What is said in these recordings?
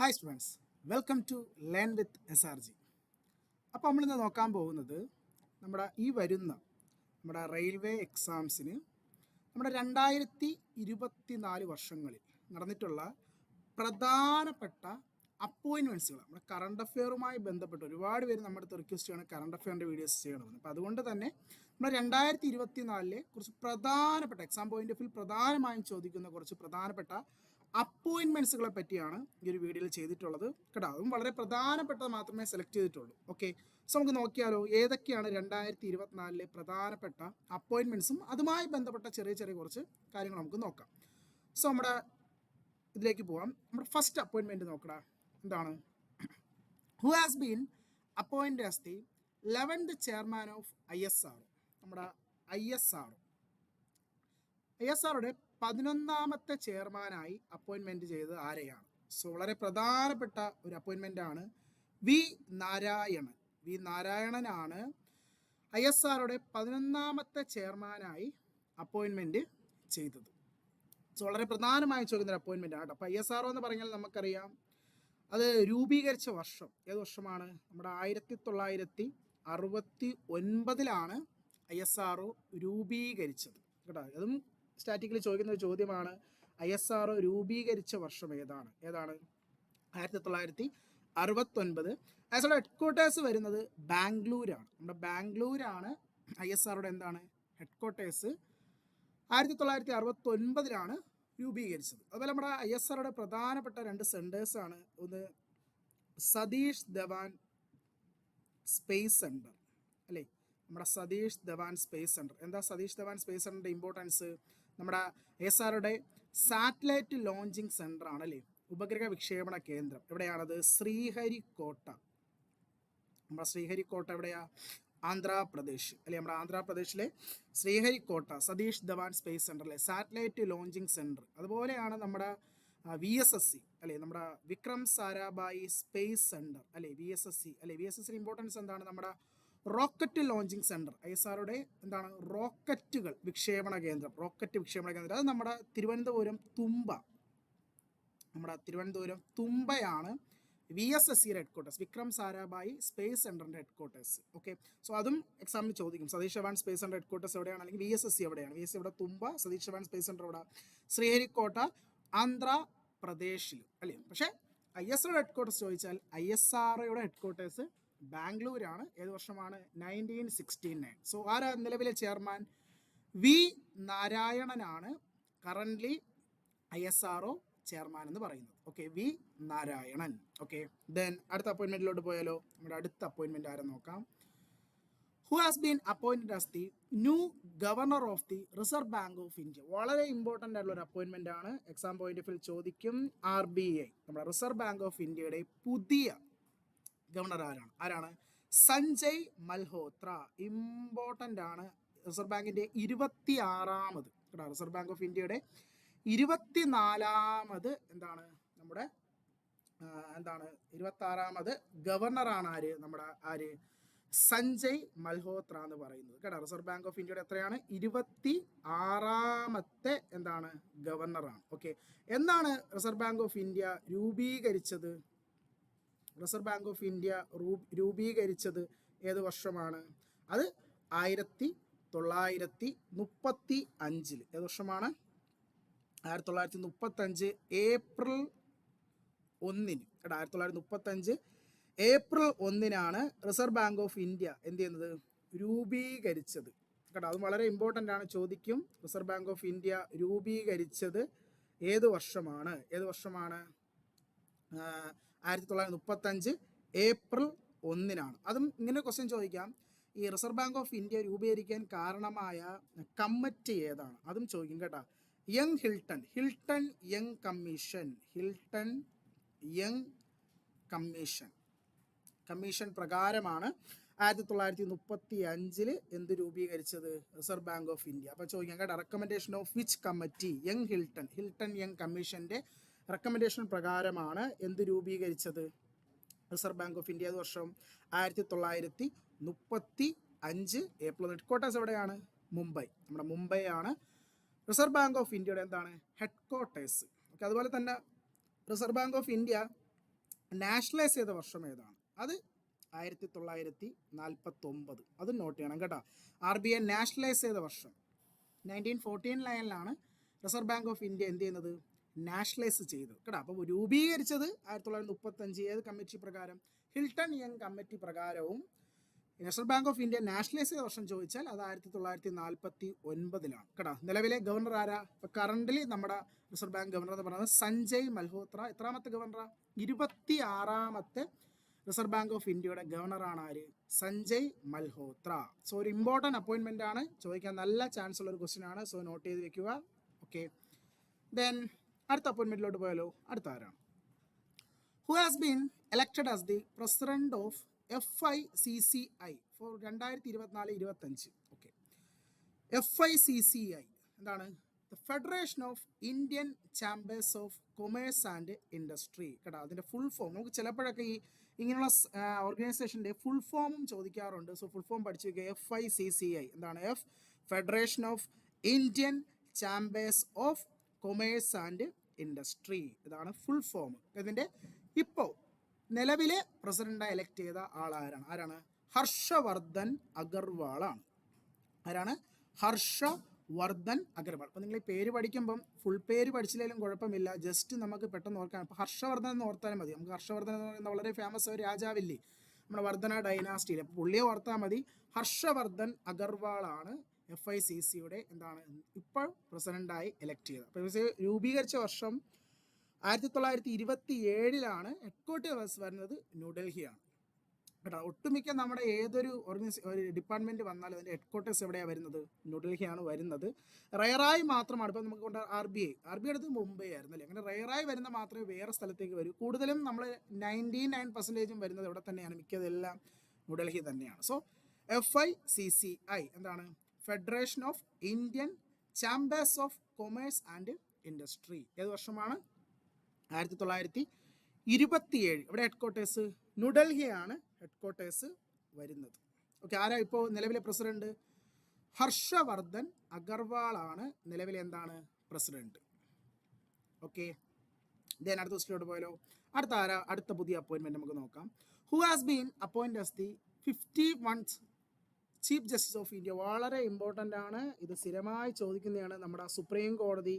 Hi students, welcome to learn with SRG. അപ്പോൾ നമ്മളിന്ന് നോക്കാൻ പോകുന്നത് നമ്മുടെ റെയിൽവേ എക്സാംസിന് നമ്മുടെ 2024 വർഷങ്ങളിൽ നടന്നിട്ടുള്ള പ്രധാനപ്പെട്ട അപ്പോയിൻമെൻറ്റ്സുകൾ, നമ്മുടെ കറണ്ട് അഫെയറുമായി ബന്ധപ്പെട്ട് ഒരുപാട് പേര് നമ്മുടെ അടുത്ത് റിക്വസ്റ്റ് ചെയ്യണം കറണ്ട് അഫെയറിൻ്റെ വീഡിയോസ് ചെയ്യണമെന്ന്. അപ്പോൾ അതുകൊണ്ട് തന്നെ നമ്മുടെ 2024 കുറച്ച് പ്രധാനപ്പെട്ട എക്സാം പോയിന്റ് ഓഫ് വ്യൂ പ്രധാനമായും ചോദിക്കുന്ന കുറച്ച് പ്രധാനപ്പെട്ട അപ്പോയിൻമെൻറ്റ്സുകളെ പറ്റിയാണ് ഈ ഒരു വീഡിയോയിൽ ചെയ്തിട്ടുള്ളത് കേട്ടോ. അതും വളരെ പ്രധാനപ്പെട്ടത് മാത്രമേ സെലക്ട് ചെയ്തിട്ടുള്ളൂ. ഓക്കെ, സോ നമുക്ക് നോക്കിയാലോ ഏതൊക്കെയാണ് 2024 പ്രധാനപ്പെട്ട അപ്പോയിൻമെൻറ്റ്സും അതുമായി ബന്ധപ്പെട്ട ചെറിയ ചെറിയ കുറച്ച് കാര്യങ്ങൾ നമുക്ക് നോക്കാം. സോ നമ്മുടെ ഇതിലേക്ക് പോവാം. നമ്മുടെ ഫസ്റ്റ് അപ്പോയിൻമെൻറ്റ് നോക്കടാ, എന്താണ്? Who has been appointed as the 11th chairman of ISR. നമ്മുടെ ISRയുടെ 11ാമത്തെ ചെയർമാനായി അപ്പോയിൻമെൻറ്റ് ചെയ്തത് ആരെയാണ്? സോ വളരെ പ്രധാനപ്പെട്ട ഒരു അപ്പോയിൻമെൻ്റ് ആണ്. വി നാരായണനാണ് ISRയുടെ 11ാമത്തെ ചെയർമാനായി അപ്പോയിൻമെൻറ്റ് ചെയ്തത്. സോ വളരെ പ്രധാനമായി ചോദിക്കുന്ന ഒരു അപ്പോയിൻമെൻ്റ് ആണ്. അപ്പോൾ ISR എന്ന് പറഞ്ഞാൽ നമുക്കറിയാം അത് രൂപീകരിച്ച വർഷം ഏത് വർഷമാണ്? നമ്മുടെ 1969 ISR രൂപീകരിച്ചത് കേട്ടോ. അതും സ്റ്റാറ്റിക്കലി ചോദിക്കുന്ന ഒരു ചോദ്യമാണ്. ISR രൂപീകരിച്ച വർഷം ഏതാണ്? 1969. ISRയുടെ ഹെഡ്ക്വാർട്ടേഴ്സ് വരുന്നത് ബാംഗ്ലൂരാണ്. നമ്മുടെ ബാംഗ്ലൂരാണ് ISRയുടെ എന്താണ് ഹെഡ്ക്വാർട്ടേഴ്സ്. 1969 രൂപീകരിച്ചത്. അതുപോലെ നമ്മുടെ ISRയുടെ പ്രധാനപ്പെട്ട 2 സെൻറ്റേഴ്സാണ്. ഒന്ന് സതീഷ് ധവാൻ സ്പേസ് സെൻറ്റർ അല്ലേ, നമ്മുടെ സതീഷ് ധവാൻ സ്പേസ് സെൻറ്റർ. എന്താ സതീഷ് ധവാൻ സ്പേസ് സെൻറ്ററിൻ്റെ ഇമ്പോർട്ടൻസ്? നമ്മുടെ ISRയുടെ സാറ്റലൈറ്റ് ലോഞ്ചിങ് സെൻറ്റർ ആണ് അല്ലേ, ഉപഗ്രഹ വിക്ഷേപണ കേന്ദ്രം. എവിടെയാണത്? ശ്രീഹരിക്കോട്ട. നമ്മുടെ ശ്രീഹരിക്കോട്ട എവിടെയാ? ആന്ധ്രാപ്രദേശ് അല്ലെ. നമ്മുടെ ആന്ധ്രാപ്രദേശിലെ ശ്രീഹരിക്കോട്ട സതീഷ് ധവാൻ സ്പേസ് സെൻറ്ററിലെ സാറ്റലൈറ്റ് ലോഞ്ചിങ് സെൻറ്റർ. അതുപോലെയാണ് നമ്മുടെ VSSC അല്ലെ, നമ്മുടെ വിക്രം സാരാഭായി സ്പേസ് സെൻറ്റർ അല്ലെ, VSSC അല്ലെ. VSSC ഇമ്പോർട്ടൻസ് എന്താണ്? നമ്മുടെ റോക്കറ്റ് ലോഞ്ചിങ് സെൻറ്റർ. ISRയുടെ എന്താണ്? റോക്കറ്റ് വിക്ഷേപണ കേന്ദ്രം. അത് നമ്മുടെ തിരുവനന്തപുരം തുമ്പയാണ് VSSCയുടെ ഹെഡ്ക്വാർട്ടേഴ്സ്, വിക്രം സാരാഭായി സ്പേസ് സെൻറ്ററിൻ്റെ ഹെഡ്ക്വാർട്ടേഴ്സ്. ഓക്കെ, സോ അതും എക്സാമിന് ചോദിക്കും. Satish Dhawan Space Centre headquarters എവിടെയാണ്, അല്ലെങ്കിൽ VSSC എവിടെയാണ്? VSSC ഇവിടെ തുമ്പ, സതീഷ് ധവാൻ സ്പേസ് സെൻറ്റർ ഇവിടെ ശ്രീഹരിക്കോട്ട, ആന്ധ്രാപ്രദേശിൽ അല്ലേ. പക്ഷേ ISRയുടെ ഹെഡ്ക്വാർട്ടേഴ്സ് ചോദിച്ചാൽ ISRയുടെ ഹെഡ്ക്വാർട്ടേഴ്സ് ബാംഗ്ലൂരാണ്. ഏത് വർഷമാണ്? 1969. സോ ആരാ നിലവിലെ ചെയർമാൻ? വി നാരായണനാണ് കറൻ്റ്ലി ISR ചെയർമാൻ എന്ന് പറയുന്നത്. Okay, V Narayanan. Okay, then അടുത്ത അപ്പോയിൻമെൻറ്റിലോട്ട് പോയാലോ. നമ്മുടെ അടുത്ത അപ്പോയിൻമെൻറ്റ് ആരെ നോക്കാം. Who has been appointed as the new governor of the Reserve Bank of India. വളരെ ഇമ്പോർട്ടൻ്റ് ആയിട്ടുള്ള ഒരു അപ്പോയിൻമെൻ്റ് ആണ്. എക്സാം പോയിന്റ് ഓഫ് വ്യൂ ചോദിക്കും. RBI നമ്മുടെ റിസർവ് ബാങ്ക് ഓഫ് ഇന്ത്യയുടെ പുതിയ ഗവർണർ ആരാണ്? സഞ്ജയ് മൽഹോത്ര. ഇമ്പോർട്ടൻ്റ് ആണ്. റിസർവ് ബാങ്കിൻ്റെ 26ാമത് കേട്ടോ, റിസർവ് ബാങ്ക് ഓഫ് ഇന്ത്യയുടെ 24ാമത് എന്താണ് നമ്മുടെ 26ാമത് ഗവർണറാണ് ആര്? നമ്മുടെ സഞ്ജയ് മൽഹോത്ര എന്ന് പറയുന്നത് കേട്ടോ. റിസർവ് ബാങ്ക് ഓഫ് ഇന്ത്യയുടെ എത്രയാണ്? 26ാമത്തെ എന്താണ് ഗവർണറാണ്. ഓക്കെ, എന്നാണ് റിസർവ് ബാങ്ക് ഓഫ് ഇന്ത്യ രൂപീകരിച്ചത്? റിസർവ് ബാങ്ക് ഓഫ് ഇന്ത്യ രൂപീകരിച്ചത് ഏത് വർഷമാണ്? അത് 1935. ഏത് വർഷമാണ്? 1935 ഏപ്രിൽ 1 കേട്ടോ. 1935 April 1 reserve Bank of India എന്ത് ചെയ്യുന്നത്? രൂപീകരിച്ചത് കേട്ടോ. അത് വളരെ ഇമ്പോർട്ടൻ്റ് ആണ്, ചോദിക്കും. റിസർവ് ബാങ്ക് ഓഫ് ഇന്ത്യ രൂപീകരിച്ചത് ഏത് വർഷമാണ്? 1935 ഏപ്രിൽ 1. അതും ഇങ്ങനെ ക്വസ്റ്റ്യൻ ചോദിക്കാം. ഈ റിസർവ് ബാങ്ക് ഓഫ് ഇന്ത്യ രൂപീകരിക്കാൻ കാരണമായ കമ്മിറ്റി ഏതാണ്? അതും ചോദിക്കും കേട്ടോ. ഹിൽട്ടൺ യങ് കമ്മീഷൻ പ്രകാരമാണ് 1935 എന്ത് രൂപീകരിച്ചത്? Reserve Bank of India. അപ്പോൾ ചോദിക്കാം കേട്ടോ, recommendation of which committee? Hilton young കമ്മീഷൻ്റെ റെക്കമെൻഡേഷൻ പ്രകാരമാണ് എന്ത് രൂപീകരിച്ചത്? Reserve Bank of India. ഏത് വർഷം? 1935 ഏപ്രിൽ. ഹെഡ്ക്വാർട്ടേഴ്സ് എവിടെയാണ്? മുംബൈ. നമ്മുടെ മുംബൈ ആണ് റിസർവ് ബാങ്ക് ഓഫ് ഇന്ത്യയുടെ എന്താണ് ഹെഡ്ക്വാർട്ടേഴ്സ്. ഓക്കെ, അതുപോലെ തന്നെ reserve Bank of India nationalise ചെയ്ത വർഷം ഏതാണ്? അത് 1949. അതും നോട്ട് ചെയ്യണം കേട്ടോ. RBI നാഷണലൈസ് ചെയ്ത വർഷം 1949 റിസർവ് ബാങ്ക് ഓഫ് ഇന്ത്യ എന്ത് ചെയ്യുന്നത്? നാഷണലൈസ് ചെയ്തത് കേട്ടോ. അപ്പോൾ രൂപീകരിച്ചത് 1935 ഏത് കമ്മിറ്റി പ്രകാരം? ഹിൽട്ടൺ യങ് കമ്മിറ്റി പ്രകാരവും. Reserve Bank of India nationalise ചെയ്ത വർഷം ചോദിച്ചാൽ അത് 1949 കേട്ടോ. നിലവിലെ ഗവർണർ ആരാ? ഇപ്പോൾ കറൻ്റ് നമ്മുടെ റിസർവ് ബാങ്ക് ഗവർണർ എന്ന് പറയുന്നത് സഞ്ജയ് മൽഹോത്ര. എത്രാമത്തെ ഗവർണറാ? 26ാമത്തെ റിസർവ് ബാങ്ക് ഓഫ് ഇന്ത്യയുടെ ഗവർണറാണ് ആര്? സഞ്ജയ് മൽഹോത്ര. സോ ഒരു ഇമ്പോർട്ടൻറ്റ് അപ്പോയിൻമെൻ്റ് ആണ്, ചോദിക്കാൻ നല്ല ചാൻസ് ഉള്ള ഒരു ക്വസ്റ്റ്യൻ ആണ്. സോ നോട്ട് ചെയ്ത് വെക്കുക. ഓക്കെ, ദെൻ അടുത്ത അപ്പോയിൻമെൻറ്റിലോട്ട് പോയാലോ. അടുത്ത ആരാണ്? Who has been elected as the president of FICCI for 2024-25. Okay, FICCI എന്താണ്? The federation of Indian chambers of commerce and industry കേട്ടോ. അതിൻ്റെ ഫുൾ ഫോം നമുക്ക് ചിലപ്പോഴൊക്കെ ഈ ഇങ്ങനെയുള്ള ഓർഗനൈസേഷൻ്റെ ഫുൾ ഫോമും ചോദിക്കാറുണ്ട്. സോ ഫുൾ ഫോം പഠിച്ചു വയ്ക്കുക. FICCI എന്താണ്? Federation of Indian chambers of commerce and industry, ഇതാണ് ഫുൾ ഫോം. ഇതിൻ്റെ ഇപ്പോൾ നിലവിലെ പ്രസിഡന്റായി എലക്ട് ചെയ്ത ആരാണ്? ഹർഷവർദ്ധൻ അഗർവാളാണ്. ആരാണ്? ഹർഷവർദ്ധൻ അഗർവാൾ. അപ്പോൾ നിങ്ങൾ ഈ പേര് പഠിക്കുമ്പം ഫുൾ പേര് പഠിച്ചില്ലെങ്കിലും കുഴപ്പമില്ല, ജസ്റ്റ് നമുക്ക് പെട്ടെന്ന് ഓർക്കാൻ. ഇപ്പോൾ ഹർഷവർദ്ധൻ എന്ന് ഓർത്താലും മതി. നമുക്ക് ഹർഷവർദ്ധൻ എന്ന് പറയുന്ന വളരെ ഫേമസ് ഒരു രാജാവില്ലേ നമ്മുടെ വർദ്ധന ഡൈനാസ്റ്റിയിൽ, അപ്പോൾ പുള്ളിയെ ഓർത്താൽ മതി. ഹർഷവർദ്ധൻ അഗർവാളാണ് FICCയുടെ എന്താണ് ഇപ്പോൾ പ്രസിഡന്റായി എലക്ട് ചെയ്തത്. അപ്പോൾ രൂപീകരിച്ച വർഷം 1927 ഹെഡ്ക്വാർട്ടേഴ്സ് വരുന്നത് ന്യൂഡൽഹിയാണ് കേട്ടോ. ഒട്ടുമിക്ക നമ്മുടെ ഏതൊരു ഒരു ഡിപ്പാർട്ട്മെൻറ്റ് വന്നാലും അതിൻ്റെ ഹെഡ്ക്വാർട്ടേഴ്സ് എവിടെയാണ് വരുന്നത്? ന്യൂഡൽഹിയാണ് വരുന്നത്. റയറായി മാത്രമാണ്. ഇപ്പോൾ നമുക്ക് കൊണ്ട് RBI അടുത്ത് മുംബൈ ആയിരുന്നു അല്ലേ. അങ്ങനെ റയറായി വരുന്ന മാത്രമേ വേറെ സ്ഥലത്തേക്ക് വരൂ. കൂടുതലും നമ്മൾ 99% വരുന്നത് ഇവിടെ തന്നെയാണ്. മിക്കതെല്ലാം ന്യൂഡൽഹി തന്നെയാണ്. സോ FICCI എന്താണ്? Federation of Indian chambers of commerce and industry. ഏത് വർഷമാണ്? 1927. ഇവിടെ ഹെഡ്ക്വാർട്ടേഴ്സ് ന്യൂഡൽഹിയാണ് ഹെഡ്ക്വാർട്ടേഴ്സ് വരുന്നത്. ഓക്കെ, ആരാ ഇപ്പോൾ നിലവിലെ പ്രസിഡന്റ്? ഹർഷവർദ്ധൻ അഗർവാളാണ് നിലവിലെ എന്താണ് പ്രസിഡന്റ്. ഓക്കെ, ദെൻ അടുത്ത ക്വസ്റ്റ്യനോട് പോയാലോ. അടുത്ത പുതിയ അപ്പോയിൻമെന്റ് നമുക്ക് നോക്കാം. Who has been appointed as the 51st chief justice of India. വളരെ ഇമ്പോർട്ടൻ്റ് ആണ്, ഇത് സ്ഥിരമായി ചോദിക്കുന്നതാണ് നമ്മുടെ സുപ്രീം കോടതി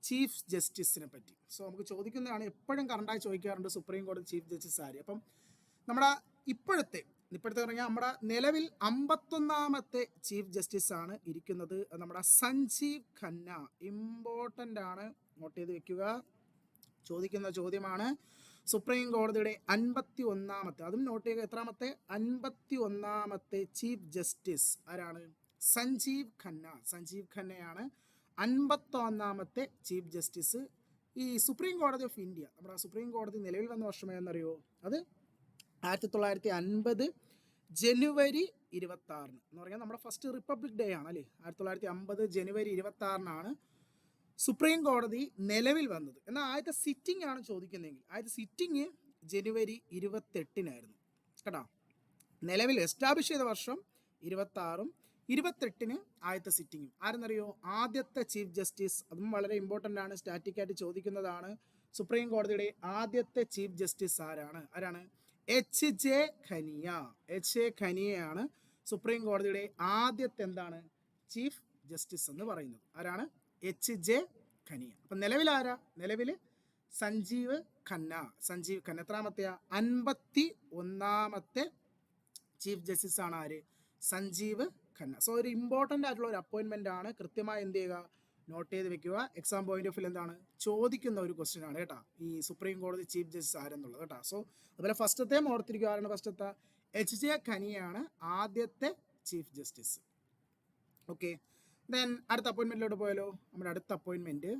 ചീഫ് ജസ്റ്റിസിനെ പറ്റി. സോ നമുക്ക് ചോദിക്കുന്നതാണ്, എപ്പോഴും കറണ്ടായി ചോദിക്കാറുണ്ട് സുപ്രീം കോടതി ചീഫ് ജസ്റ്റിസ് ആര്. അപ്പം നമ്മുടെ ഇപ്പോഴത്തെ പറഞ്ഞാൽ നമ്മുടെ നിലവിൽ 51ാമത്തെ ചീഫ് ജസ്റ്റിസ് ആണ് ഇരിക്കുന്നത്. നമ്മുടെ സഞ്ജീവ് ഖന്ന. ഇമ്പോർട്ടൻ്റ് ആണ്, നോട്ട് ചെയ്ത് വെക്കുക. ചോദിക്കുന്ന ചോദ്യമാണ്. സുപ്രീം കോടതിയുടെ 51ാമത്തെ, അതും നോട്ട് ചെയ്യുക. എത്രാമത്തെ? 51ാമത്തെ ചീഫ് ജസ്റ്റിസ് ആരാണ്? സഞ്ജീവ് ഖന്ന. സഞ്ജീവ് ഖന്നയാണ് 51ാമത്തെ ചീഫ് ജസ്റ്റിസ്. ഈ സുപ്രീം കോടതി ഓഫ് ഇന്ത്യ, നമ്മുടെ സുപ്രീം കോടതി നിലവിൽ വന്ന വർഷം ഏതെന്നറിയോ? അത് 1950 ജനുവരി 26 എന്ന് പറഞ്ഞാൽ നമ്മുടെ ഫസ്റ്റ് റിപ്പബ്ലിക് ഡേ ആണ് അല്ലേ. 1950 ജനുവരി 26 സുപ്രീം കോടതി നിലവിൽ വന്നത്. എന്നാൽ ആദ്യത്തെ സിറ്റിംഗ് ആണ് ചോദിക്കുന്നതെങ്കിൽ ആദ്യത്തെ സിറ്റിംഗ് ജനുവരി 28 കേട്ടോ. നിലവിൽ എസ്റ്റാബ്ലിഷ് ചെയ്ത വർഷം 26, 28 ആദ്യത്തെ സിറ്റിംഗും. ആരെന്നറിയോ? ആദ്യത്തെ ചീഫ് ജസ്റ്റിസ്. അതും വളരെ ഇമ്പോർട്ടൻ്റ് ആണ്, സ്റ്റാറ്റിക്കായിട്ട് ചോദിക്കുന്നതാണ്. സുപ്രീം കോടതിയുടെ ആദ്യത്തെ ചീഫ് ജസ്റ്റിസ് ആരാണ്? HJ ഖനിയ. HJ ഖനിയയാണ് സുപ്രീം കോടതിയുടെ ആദ്യത്തെ എന്താണ് ചീഫ് ജസ്റ്റിസ് എന്ന് പറയുന്നത്. ആരാണ്? HJ ഖനിയ. അപ്പം നിലവിൽ ആരാ? നിലവിൽ സഞ്ജീവ് ഖന്ന. എത്രാമത്തെയാ? 51ാമത്തെ ചീഫ് ജസ്റ്റിസ് ആണ് ആര്? സഞ്ജീവ് ഖന്ന. സോ ഒരു ഇമ്പോർട്ടൻ്റ് ആയിട്ടുള്ള ഒരു അപ്പോയിൻമെൻ്റ് ആണ്. കൃത്യമായി എന്ത് ചെയ്യുക? നോട്ട് ചെയ്ത് വെക്കുക. എക്സാം പോയിന്റ് ഓഫ് വ്യൂ എന്താണ് ചോദിക്കുന്ന ഒരു ക്വസ്റ്റ്യൻ ആണ് കേട്ടോ, ഈ സുപ്രീം കോടതി ചീഫ് ജസ്റ്റിസ് ആരെന്നുള്ളത് കേട്ടോ. സോ അതുപോലെ ഫസ്റ്റത്തെ ഓർത്തിരിക്കുക. ആരാണ് ഫസ്റ്റത്തെ? HJ ഖനിയാണ് ആദ്യത്തെ ചീഫ് ജസ്റ്റിസ്. ഓക്കെ, ദെൻ അടുത്ത അപ്പോയിൻമെൻറ്റിലോട്ട് പോയാലോ. നമ്മുടെ അടുത്ത appointment,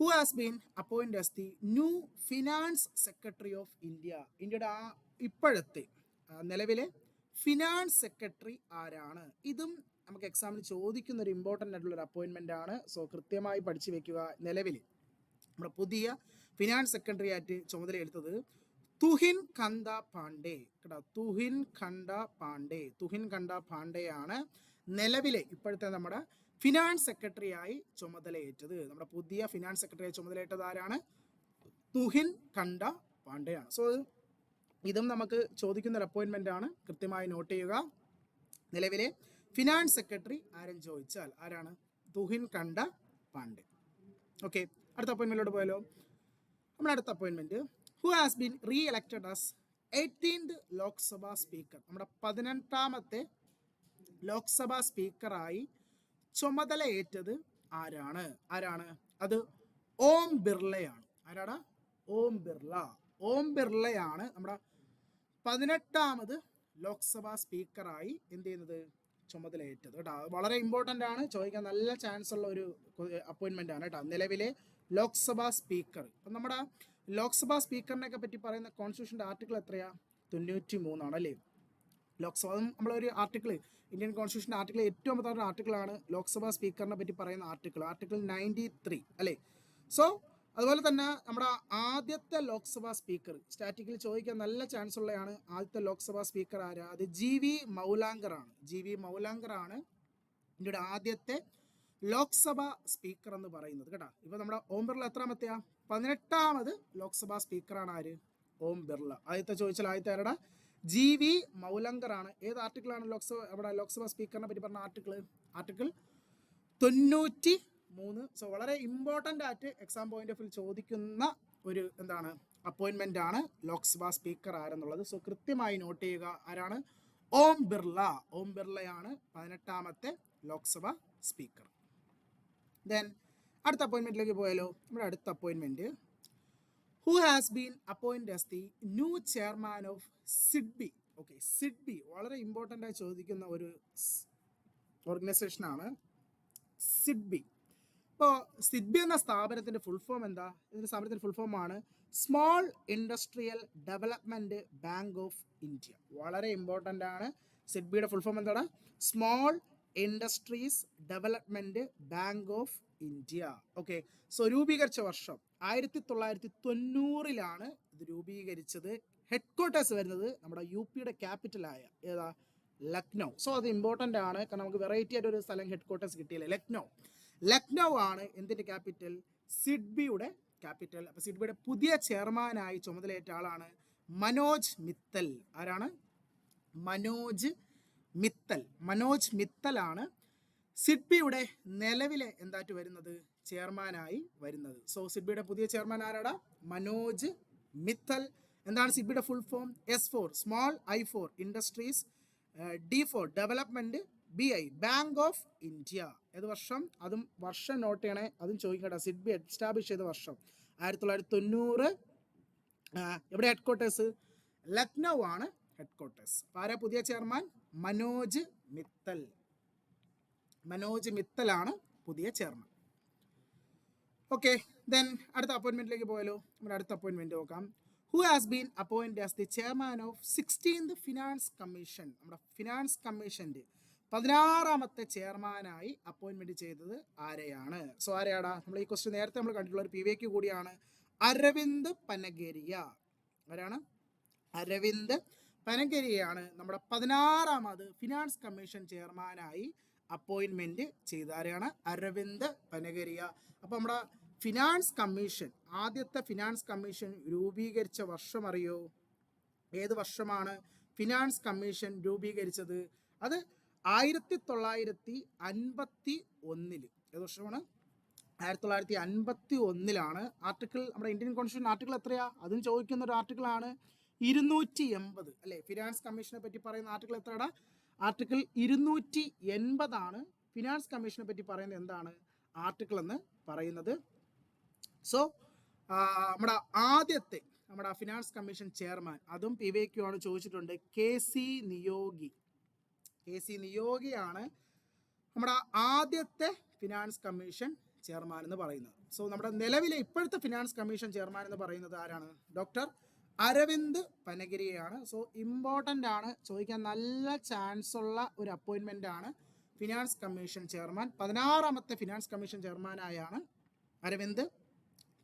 who has been appointed as the new finance secretary of India. ഇന്ത്യയുടെ ഇപ്പോഴത്തെ നിലവിലെ ഫിനാൻസ് സെക്രട്ടറി ആരാണ്? ഇതും നമുക്ക് എക്സാമിന് ചോദിക്കുന്ന ഒരു ഇമ്പോർട്ടൻ്റ് ആയിട്ടുള്ള ഒരു അപ്പോയിൻമെൻ്റ് ആണ്. സോ കൃത്യമായി പഠിച്ചു വെക്കുക. നിലവിൽ നമ്മുടെ പുതിയ ഫിനാൻസ് സെക്രട്ടറി ആയിട്ട് ചുമതലയെടുത്തത് തുഹിൻ ഖണ്ട പാണ്ഡെ കേട്ടോ. തുഹിൻ ഖണ്ട പാണ്ഡെയാണ് നിലവിലെ ഇപ്പോഴത്തെ നമ്മുടെ ഫിനാൻസ് സെക്രട്ടറി ആയി ചുമതലയേറ്റത്. നമ്മുടെ പുതിയ ഫിനാൻസ് സെക്രട്ടറി ആയി ചുമതലയേറ്റത് ആരാണ്? തുഹിൻ ഖണ്ട പാണ്ഡെയാണ്. സോ ഇതും നമുക്ക് ചോദിക്കുന്ന ഒരു അപ്പോയിൻമെൻ്റ് ആണ്, കൃത്യമായി നോട്ട് ചെയ്യുക. നിലവിലെ ഫിനാൻസ് സെക്രട്ടറി ആരും ചോദിച്ചാൽ ആരാണ്? തുഹിൻ കണ്ട പാണ്ഡെ. ഓക്കെ, അടുത്ത അപ്പോയിൻമെൻറ്റിലോട്ട് പോയാലോ. നമ്മുടെ അടുത്ത appointment, who has been re elected as 18th Lok Sabha speaker. നമ്മുടെ 18ാമത്തെ ലോക്സഭാ സ്പീക്കറായി ചുമതലയേറ്റത് ആരാണ്? അത് ഓം ബിർളയാണ്. ആരാണ്? ഓം ബിർള. ഓം ബിർളയാണ് നമ്മുടെ 18ാമത് ലോക്സഭാ സ്പീക്കറായി എന്ത് ചെയ്യുന്നത്? ചുമതലയേറ്റത് കേട്ടോ. വളരെ ഇമ്പോർട്ടൻ്റ് ആണ്, ചോദിക്കാൻ നല്ല ചാൻസ് ഉള്ള ഒരു അപ്പോയിൻമെൻ്റ് ആണ് കേട്ടോ. നിലവിലെ ലോക്സഭാ സ്പീക്കർ. അപ്പം നമ്മുടെ ലോക്സഭാ സ്പീക്കറിനെയൊക്കെ പറ്റി പറയുന്ന കോൺസ്റ്റിറ്റ്യൂഷൻ്റെ ആർട്ടിക്കിൾ എത്രയാ? 93 അല്ലേ ലോക്സഭ. നമ്മളൊരു ആർട്ടിക്കിൾ, ഇന്ത്യൻ കോൺസ്റ്റിറ്റ്യൂഷൻ്റെ ആർട്ടിക്കിൾ ഏറ്റവും പ്രധാന ആർട്ടിക്കിളാണ് ലോക്സഭാ സ്പീക്കറിനെ പറ്റി പറയുന്ന ആർട്ടിക്കിൾ 93 അല്ലേ. സോ അതുപോലെ തന്നെ നമ്മുടെ ആദ്യത്തെ ലോക്സഭാ സ്പീക്കർ സ്റ്റാറ്റിക്കിൽ ചോദിക്കാൻ നല്ല ചാൻസ് ഉള്ളതാണ്. ആദ്യത്തെ ലോക്സഭാ സ്പീക്കർ ആരാ? അത് GV മൗലാങ്കർ ആണ്. GV മൗലാങ്കർ ആണ് ഇന്ത്യയുടെ ആദ്യത്തെ ലോക്സഭാ സ്പീക്കർ എന്ന് പറയുന്നത് കേട്ടോ. ഇപ്പോൾ നമ്മുടെ ഓം ബിർള എത്രാമത്തെയാ? 18ാമത് ലോക്സഭാ സ്പീക്കറാണ് ആര്? ഓം ബിർള. ആദ്യത്തെ ചോദിച്ചാൽ ആദ്യത്തെ ആരുടെ? GV മൗലങ്കർ ആണ്. ഏത് ആർട്ടിക്കിളാണ് ലോക്സഭാ സ്പീക്കറിനെ പറ്റി പറഞ്ഞ ആർട്ടിക്കിൾ 93. സോ വളരെ ഇമ്പോർട്ടൻ്റ് ആയിട്ട് എക്സാം പോയിന്റ് ഓഫ് വ്യൂ ചോദിക്കുന്ന ഒരു അപ്പോയിൻമെൻ്റ് ആണ് ലോക്സഭാ സ്പീക്കർ ആരെന്നുള്ളത്. സോ കൃത്യമായി നോട്ട് ചെയ്യുക. ആരാണ്? ഓം ബിർള. ഓം ബിർളയാണ് 18ാമത്തെ ലോക്സഭാ സ്പീക്കർ. ദെൻ അടുത്ത അപ്പോയിൻമെൻറ്റിലേക്ക് പോയാലോ. നമ്മുടെ അടുത്ത appointment, who has been appointed as the new chairman of SIDBI. Okay, SIDBI വളരെ ഇമ്പോർട്ടൻ്റ് ആയി ചോദിക്കുന്ന ഒരു ഓർഗനൈസേഷനാണ് സിഡ്ബി. ഇപ്പോൾ സിഡ്ബി എന്ന സ്ഥാപനത്തിൻ്റെ ഫുൾ ഫോം എന്താ? ഇതിൻ്റെ സ്ഥാപനത്തിൻ്റെ ഫുൾ ഫോമാണ് Small Industrial Development Bank of India. വളരെ ഇമ്പോർട്ടൻ്റ് ആണ്. സിഡ്ബിയുടെ ഫുൾ ഫോം എന്താണ്? Small Industries Development Bank of India. Okay, so രൂപീകരിച്ച വർഷം 1990 ഇത് രൂപീകരിച്ചത്. ഹെഡ് ക്വാർട്ടേഴ്സ് വരുന്നത് നമ്മുടെ UPയുടെ ക്യാപിറ്റലായ ഏതാ? ലക്നൗ. സോ അത് ഇമ്പോർട്ടൻ്റ് ആണ്, കാരണം നമുക്ക് വെറൈറ്റി ആയിട്ട് ഒരു സ്ഥലം ഹെഡ് ക്വാർട്ടേഴ്സ് കിട്ടിയില്ല. ലക്നൗ ആണ് എന്തിൻ്റെ ക്യാപിറ്റൽ? സിഡ്ബിയുടെ ക്യാപിറ്റൽ. അപ്പോൾ സിഡ്ബിയുടെ പുതിയ ചെയർമാനായി ചുമതലയേറ്റ ആളാണ് മനോജ് മിത്തൽ. ആരാണ്? മനോജ് മിത്തലാണ് സിഡ്ബിയുടെ നിലവിലെ എന്തായിട്ട് വരുന്നത്? ചെയർമാനായി വരുന്നത്. സോ സിഡ്ബിയുടെ പുതിയ ചെയർമാൻ ആരാടാ? മനോജ് മിത്തൽ. എന്താണ് സിഡ്ബിയുടെ full form? S4 Small, I4 Industries, D4 Development, BI Bank of India. ഏത് വർഷം? അതും വർഷം നോട്ട് ചെയ്യണേ, അതും ചോദിക്കട്ടെ. സിഡ്ബി എസ്റ്റാബ്ലിഷ് ചെയ്ത വർഷം 1990. എവിടെ ഹെഡ് ക്വാർട്ടേഴ്സ്? ലക്നൗ ആണ് ഹെഡ് ക്വാർട്ടേഴ്സ്. ആരാ പുതിയ ചെയർമാൻ? മനോജ് മിത്തലാണ് പുതിയ ചെയർമാൻ. ഓക്കെ, ദെൻ അടുത്ത അപ്പോയിൻമെൻറ്റിലേക്ക് പോയാലോ. നമ്മുടെ അടുത്ത അപ്പോയിൻമെൻറ്റ് നോക്കാം. Who has been appointed as the chairman of 16th finance commission. നമ്മുടെ ഫിനാൻസ് കമ്മീഷൻ്റെ 16ാമത്തെ ചെയർമാനായി അപ്പോയിൻമെൻറ്റ് ചെയ്തത് ആരെയാണ്? സോ ആരെയാടാ? നമ്മൾ ഈ ക്വസ്റ്റ്യൻ നേരത്തെ നമ്മൾ കണ്ടിട്ടുള്ള ഒരു PVQ കൂടിയാണ്. അരവിന്ദ് പനഗരിയ. ആരാണ്? അരവിന്ദ് പനഗരിയാണ് നമ്മുടെ 16ാമത് ഫിനാൻസ് കമ്മീഷൻ ചെയർമാനായി അപ്പോയിൻമെൻറ്റ് ചെയ്ത. ആരെയാണ്? അരവിന്ദ് പനഗരിയ. അപ്പോൾ നമ്മുടെ ഫിനാൻസ് കമ്മീഷൻ, ആദ്യത്തെ ഫിനാൻസ് കമ്മീഷൻ രൂപീകരിച്ച വർഷം അറിയോ? ഏത് വർഷമാണ് ഫിനാൻസ് കമ്മീഷൻ രൂപീകരിച്ചത്? അത് 1951. ഏത് വർഷമാണ്? 1951 ആർട്ടിക്കിൾ, നമ്മുടെ ഇന്ത്യൻ കോൺസ്റ്റിറ്റ്യൂഷൻ ആർട്ടിക്കിൾ എത്രയാ? അതും ചോദിക്കുന്ന ഒരു ആർട്ടിക്കിളാണ് 280 അല്ലേ. ഫിനാൻസ് കമ്മീഷനെ പറ്റി പറയുന്ന ആർട്ടിക്കിൾ എത്രയാണ്? ആർട്ടിക്കിൾ 280 ഫിനാൻസ് കമ്മീഷനെ പറ്റി പറയുന്നത്. എന്താണ് ആർട്ടിക്കിൾ എന്ന് പറയുന്നത്? സോ നമ്മുടെ ഫിനാൻസ് കമ്മീഷൻ ചെയർമാൻ, അതും PVQ ആണ് ചോദിച്ചിട്ടുണ്ട്, KC നിയോഗിയാണ് നമ്മുടെ ആദ്യത്തെ ഫിനാൻസ് കമ്മീഷൻ ചെയർമാൻ എന്ന് പറയുന്നത്. സോ നമ്മുടെ നിലവിലെ ഇപ്പോഴത്തെ ഫിനാൻസ് കമ്മീഷൻ ചെയർമാൻ എന്ന് പറയുന്നത് ആരാണ്? ഡോക്ടർ അരവിന്ദ് പനഗരിയാണ്. സോ ഇമ്പോർട്ടൻ്റ് ആണ്, ചോദിക്കാൻ നല്ല ചാൻസ് ഉള്ള ഒരു അപ്പോയിൻമെൻ്റ് ആണ് ഫിനാൻസ് കമ്മീഷൻ ചെയർമാൻ. 16ാമത്തെ ഫിനാൻസ് കമ്മീഷൻ ചെയർമാനായാണ് അരവിന്ദ്